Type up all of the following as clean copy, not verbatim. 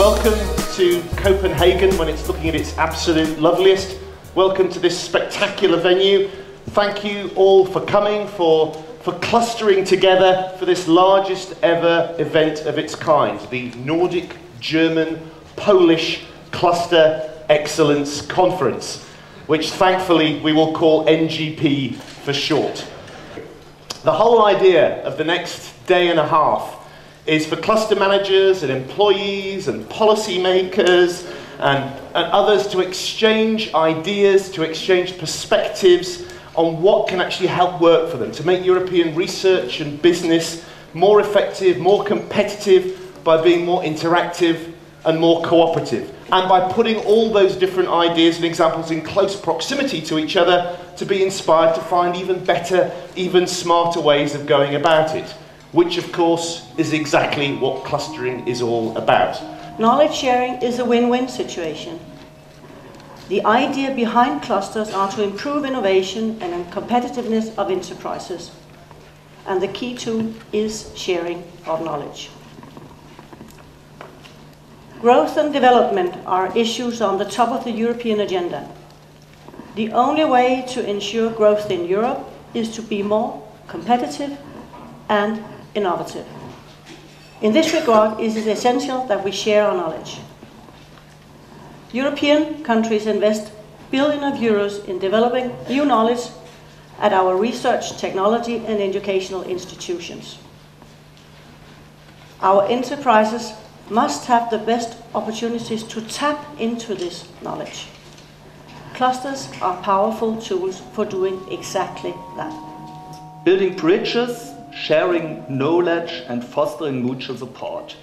Welcome to Copenhagen when it's looking at its absolute loveliest. Welcome to this spectacular venue. Thank you all for coming, for clustering together for this largest ever event of its kind, the Nordic, German, Polish Cluster Excellence Conference, which thankfully we will call NGP for short. The whole idea of the next day and a half is for cluster managers and employees and policymakers and others to exchange ideas, to exchange perspectives on what can actually help work for them, to make European research and business more effective, more competitive by being more interactive and more cooperative, and by putting all those different ideas and examples in close proximity to each other to be inspired to find even better, even smarter ways of going about it, which of course is exactly what clustering is all about. Knowledge sharing is a win-win situation. The idea behind clusters are to improve innovation and competitiveness of enterprises. And the key tool is sharing of knowledge. Growth and development are issues on the top of the European agenda. The only way to ensure growth in Europe is to be more competitive and innovative. In this regard, it is essential that we share our knowledge. European countries invest billions of euros in developing new knowledge at our research, technology and educational institutions. Our enterprises must have the best opportunities to tap into this knowledge. Clusters are powerful tools for doing exactly that. Building bridges, sharing knowledge and fostering mutual support.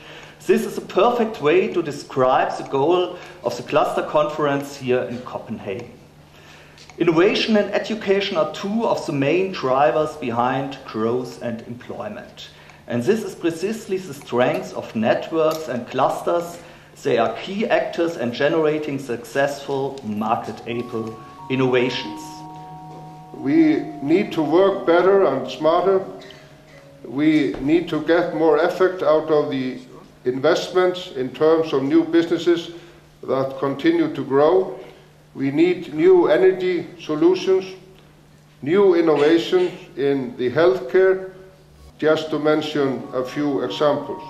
This is a perfect way to describe the goal of the cluster conference here in Copenhagen. Innovation and education are two of the main drivers behind growth and employment. And this is precisely the strength of networks and clusters. They are key actors in generating successful, market-able innovations. We need to work better and smarter. We need to get more effect out of the investments in terms of new businesses that continue to grow. We need new energy solutions, new innovations in the healthcare, just to mention a few examples.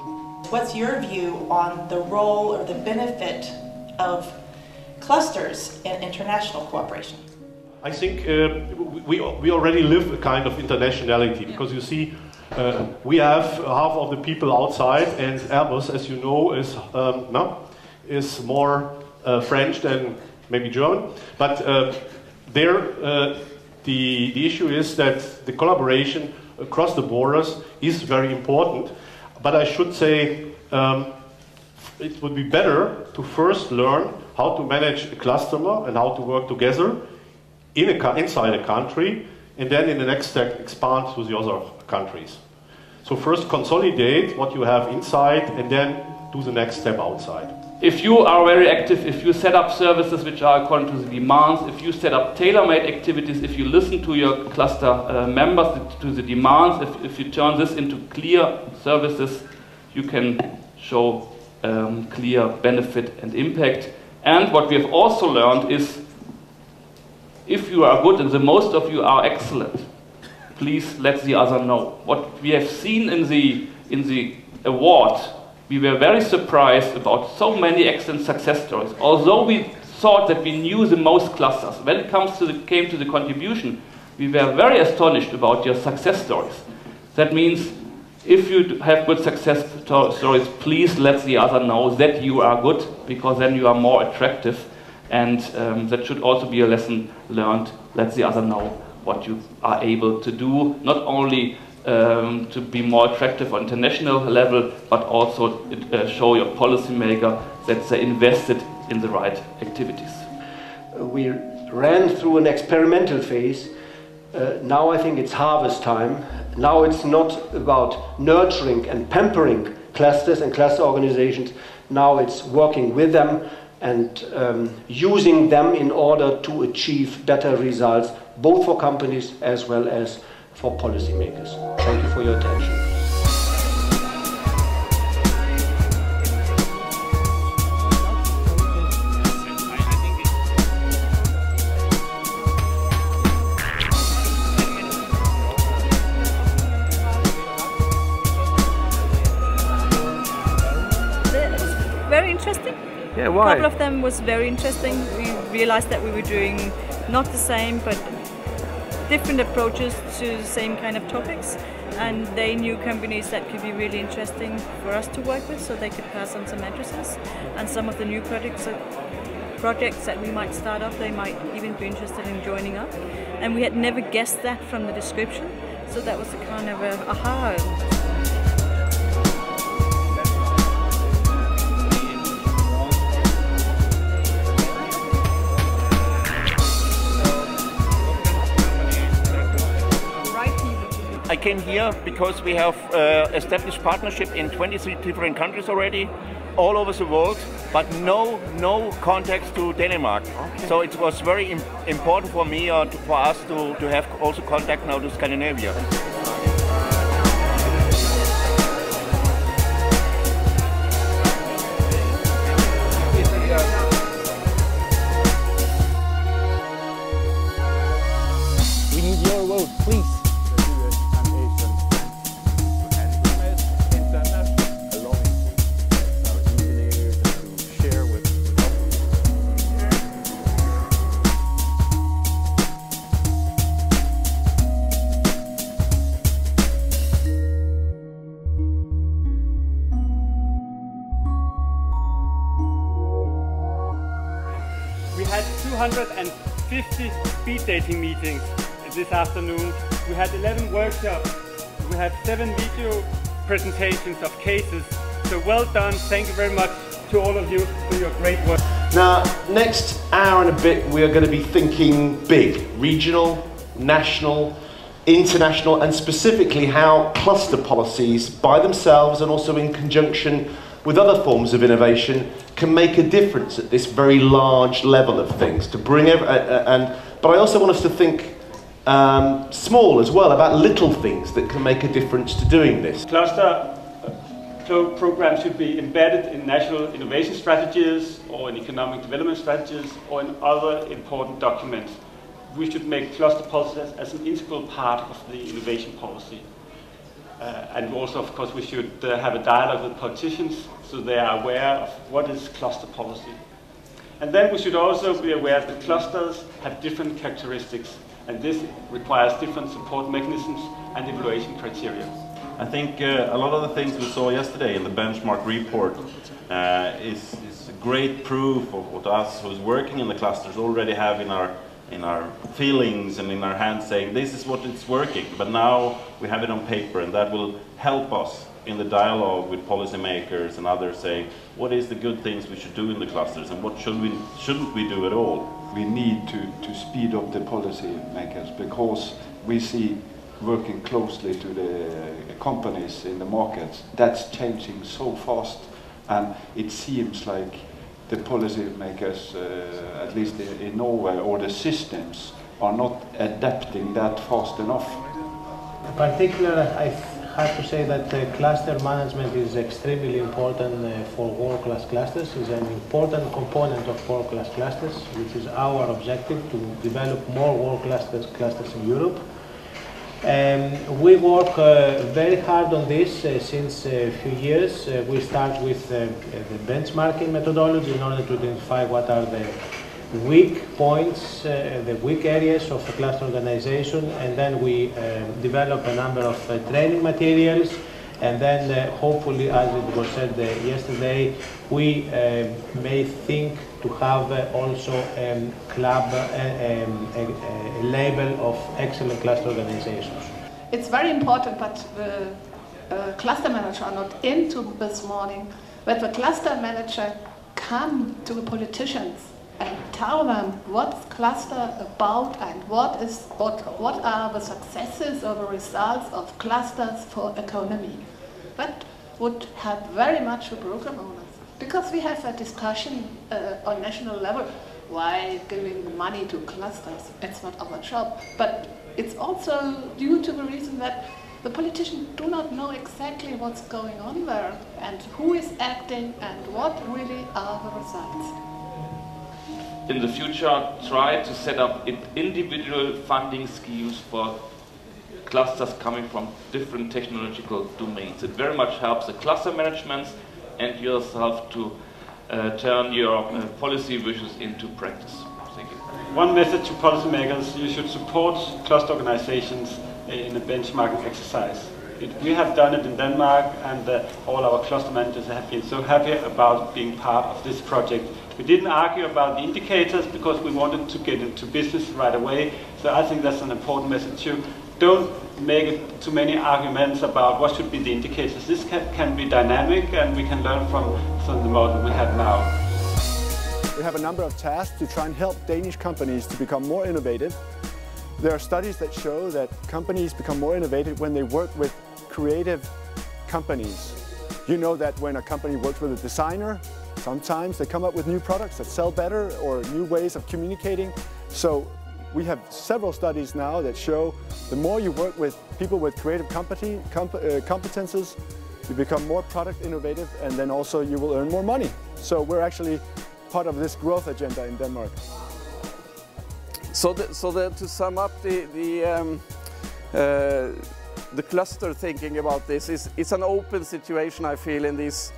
What's your view on the role or the benefit of clusters in international cooperation? I think we already live a kind of internationality, because you see we have half of the people outside, and Airbus, as you know, is more French than maybe German. But the issue is that the collaboration across the borders is very important. But I should say it would be better to first learn how to manage a cluster and how to work together inside a country, and then in the next step expand to the other countries. So first consolidate what you have inside and then do the next step outside. If you are very active, if you set up services which are according to the demands, if you set up tailor-made activities, if you listen to your cluster members, to the demands, if you turn this into clear services, you can show clear benefit and impact. And what we have also learned is, if you are good and the most of you are excellent, please let the other know. What we have seen in the award, we were very surprised about so many excellent success stories. Although we thought that we knew the most clusters, when it came to the contribution, we were very astonished about your success stories. That means if you have good success stories, please let the other know that you are good, because then you are more attractive. And that should also be a lesson learned. Let the other know what you are able to do, not only to be more attractive on international level, but also show your policymaker that they invested in the right activities. We ran through an experimental phase. Now I think it's harvest time. Now it's not about nurturing and pampering clusters and cluster organizations. Now it's working with them and using them in order to achieve better results, both for companies as well as for policymakers. Thank you for your attention. very interesting. Yeah, why? A couple of them was very interesting. We realized that we were doing not the same, but different approaches to the same kind of topics. And they knew companies that could be really interesting for us to work with, so they could pass on some addresses. And some of the new projects that we might start up, they might even be interested in joining up. And we had never guessed that from the description, so that was a kind of a aha. I came here because we have established partnership in 23 different countries already, all over the world, but no contacts to Denmark. Okay. So it was very important for me, for us to have also contact now to Scandinavia. We need your vote, please. We had 250 speed dating meetings this afternoon. We had 11 workshops. We had 7 video presentations of cases. So well done. Thank you very much to all of you for your great work. Now, next hour and a bit, we are going to be thinking big, regional, national, international, and specifically how cluster policies by themselves and also in conjunction with other forms of innovation can make a difference at this very large level of things. To bring but I also want us to think small as well, about little things that can make a difference to doing this. Cluster programs should be embedded in national innovation strategies or in economic development strategies or in other important documents. We should make cluster policies as an integral part of the innovation policy. And also, of course, we should have a dialogue with politicians so they are aware of what is cluster policy. And then we should also be aware that clusters have different characteristics, and this requires different support mechanisms and evaluation criteria. I think a lot of the things we saw yesterday in the benchmark report is great proof of what us who's working in the clusters already have in our feelings and in our hands, saying this is what it's working, but now we have it on paper, and that will help us in the dialogue with policymakers and others, saying what is the good things we should do in the clusters and what shouldn't we do at all. We need to speed up the policy makers, because we see working closely to the companies in the markets, that's changing so fast, and it seems like the policy makers, at least in Norway, or the systems, are not adapting that fast enough. In particular, I have to say that cluster management is extremely important for world-class clusters. It's an important component of world-class clusters, which is our objective, to develop more world-class clusters in Europe. We work very hard on this since a few years. We start with the benchmarking methodology in order to identify what are the weak points, the weak areas of a cluster organization, and then we develop a number of training materials, and then hopefully, as it was said yesterday, we may think to have also a club, a label of excellent cluster organizations. It's very important, but the cluster manager are not into this morning, but the cluster manager come to the politicians and tell them what's cluster about and what are the successes or the results of clusters for economy. That would help very much the program owners, because we have a discussion on national level. Why giving the money to clusters? It's not our job. But it's also due to the reason that the politicians do not know exactly what's going on there and who is acting and what really are the results. In the future, try to set up individual funding schemes for clusters coming from different technological domains. It very much helps the cluster management and yourself to turn your policy wishes into practice. Thank you. One message to policymakers: you should support cluster organizations in a benchmarking exercise. We have done it in Denmark, and all our cluster managers have been so happy about being part of this project. We didn't argue about the indicators because we wanted to get into business right away. So I think that's an important message too. Don't make too many arguments about what should be the indicators. This can be dynamic, and we can learn from the model we have now. We have a number of tasks to try and help Danish companies to become more innovative. There are studies that show that companies become more innovative when they work with creative companies. You know that when a company works with a designer, sometimes they come up with new products that sell better or new ways of communicating. So we have several studies now that show the more you work with people with creative competences, you become more product innovative, and then also you will earn more money. So we're actually part of this growth agenda in Denmark. So to sum up the cluster thinking about this is it's an open situation, I feel, in this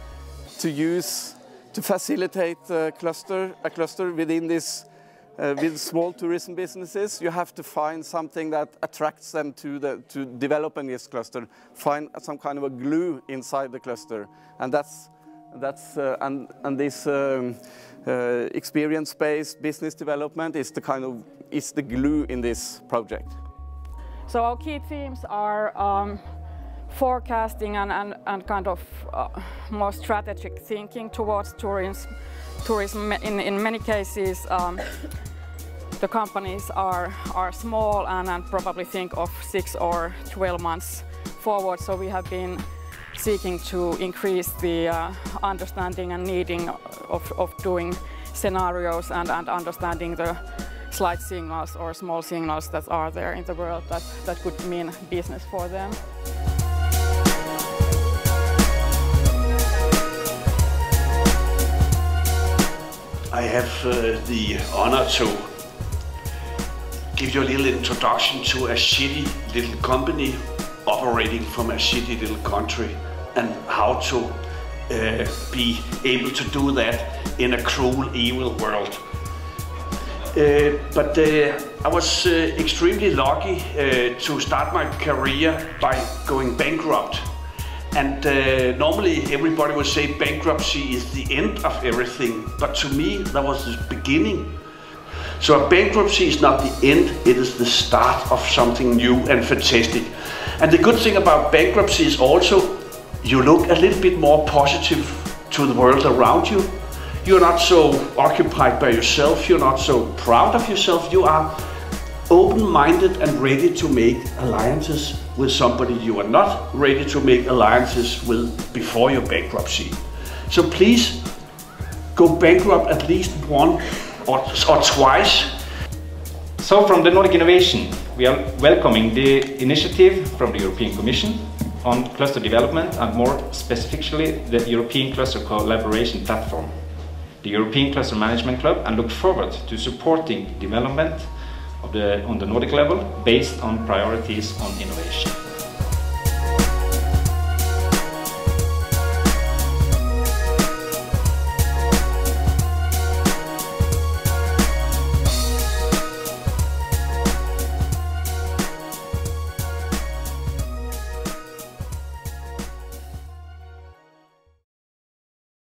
to facilitate a cluster within this with small tourism businesses. You have to find something that attracts them to developing this cluster. Find some kind of a glue inside the cluster, and this experience-based business development is the glue in this project. So our key themes are forecasting and kind of more strategic thinking towards tourism. In many cases, the companies are small and probably think of 6 or 12 months forward. So we have been seeking to increase the understanding and needing of doing scenarios and understanding the slight signals or small signals that are there in the world that could mean business for them. I have the honor to give you a little introduction to a shitty little company operating from a shitty little country and how to be able to do that in a cruel, evil world. But I was extremely lucky to start my career by going bankrupt. And normally everybody would say bankruptcy is the end of everything, but to me that was the beginning. So a bankruptcy is not the end, it is the start of something new and fantastic. And the good thing about bankruptcy is also you look a little bit more positive to the world around you. You're not so occupied by yourself, you're not so proud of yourself, you are open-minded and ready to make alliances with somebody you are not ready to make alliances with before your bankruptcy. So please go bankrupt at least one or twice. So from the Nordic Innovation, we are welcoming the initiative from the European Commission on cluster development and more specifically the European Cluster Collaboration Platform, the European Cluster Management Club, and look forward to supporting development on the Nordic level based on priorities on innovation.